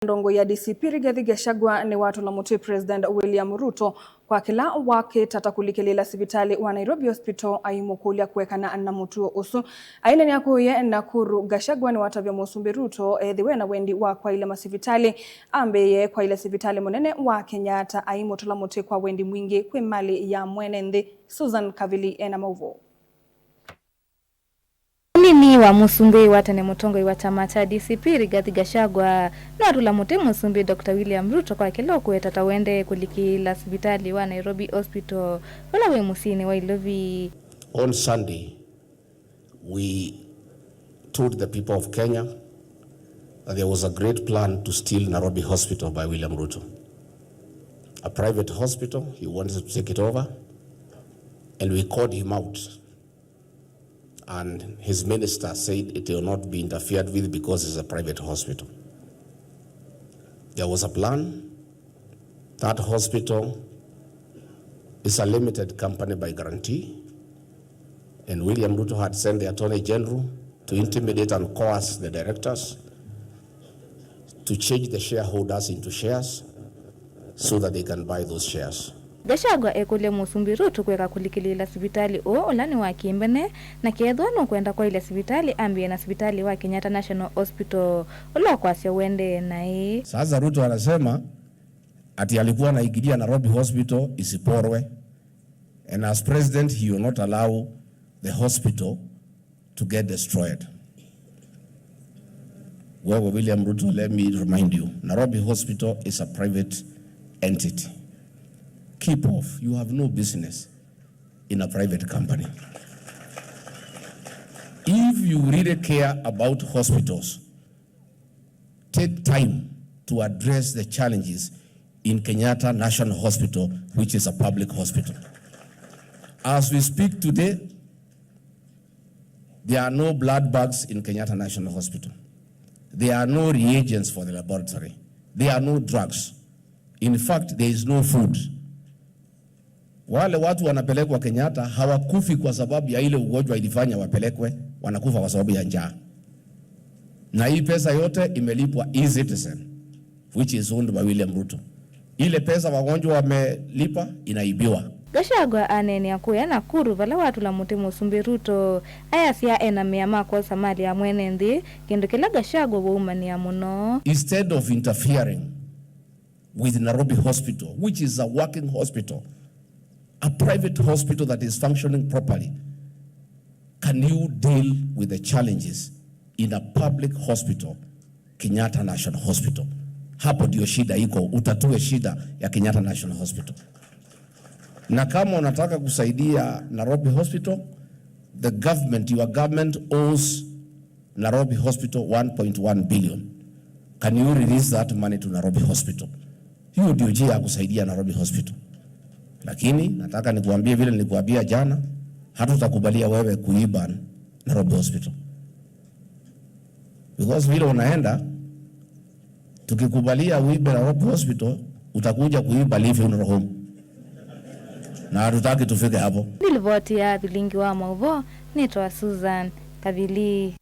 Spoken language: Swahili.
Ndongoi ya DCP Rigathi Gachagua niwatula muti President William Ruto kwa kila wakita kuliliila sivitali wa Nairobi Hospital aimukulya kuwekana na mutu usu aina ni akuye Nakuru. Gachagua niwatavya musumbi Ruto ethiwa na wendi wa kwailya masivitali ambiie kwailya sivitali munene wa Kenyatta aimutula muti kwa wendi mwingi kwi mali ya mwennethi. Susan Kavili ena mauvo. Nini wa musumbi watane mutongoi wa chama cha DCP Rigathi Gachagua niwatula muti musumbi Dr. William Ruto kwa kila kuwetata wende kuliliila sivitali wa Nairobi Hospital wala we musini wa ilovi. On Sunday, we told the people of Kenya that there was a great plan to steal Nairobi Hospital by William Ruto. A private hospital, he wanted to take it over, and we called him out. And his minister said it will not be interfered with because it's a private hospital. There was a plan. That hospital is a limited company by guarantee. And William Ruto had sent the Attorney General to intimidate and coerce the directors to change the shareholders into shares so that they can buy those shares. Gachagua ekule musumbi Ruto kweka kuliliila sivitali olani wa kimbene na kiedhwa no kwenda kwa ile sivitali ambiie na sivitali wa Kenyatta National Hospital ulo kwasya wende na hii. Sasa Ruto anasema ati alikuwa anaigilia Nairobi Hospital isiporwe, and as president he will not allow the hospital to get destroyed. Well, William Ruto, let me remind you, Nairobi Hospital is a private entity. Keep off. You have no business in a private company. If you really care about hospitals, take time to address the challenges in Kenyatta National Hospital, which is a public hospital. As we speak today, there are no blood bags in Kenyatta National Hospital. There are no reagents for the laboratory. There are no drugs. In fact, there is no food. Wale watu wanapelekwa Kenyatta hawakufi kwa sababu ya ile ugonjwa ilifanya wapelekwe, wanakufa kwa sababu ya njaa. Na hii pesa yote imelipwa e-citizen, which is owned by William Ruto. Ile pesa wagonjwa wamelipa inaibiwa. Gachagua anene akuya Nakuru vala watula muti musumbi Ruto ayasya ena miyama Kwosa mali ya mwennethi kindu kila Gachagua waumania muno. Instead of interfering with Nairobi Hospital, which is a working hospital, a private hospital that is functioning properly, can you deal with the challenges in a public hospital, Kenyatta National Hospital? Hapo ndio shida iko, utatue shida ya Kenyatta National Hospital. Na kama unataka kusaidia Nairobi Hospital, the government, your government owes Nairobi Hospital 1.1 billion. Can you release that money to Nairobi Hospital? Hiyo ndio njia ya kusaidia Nairobi Hospital. Lakini nataka nikuambie vile nilikuambia jana, hatutakubalia wewe kuiba Nairobi Hospital. Because vile unaenda, tukikubalia uibe Nairobi Hospital, utakuja kuiba Live in Home. Na hatutaki tufike hapo. Nilivoti ya vilingi wa mauvo, nitwa Susan Kavili.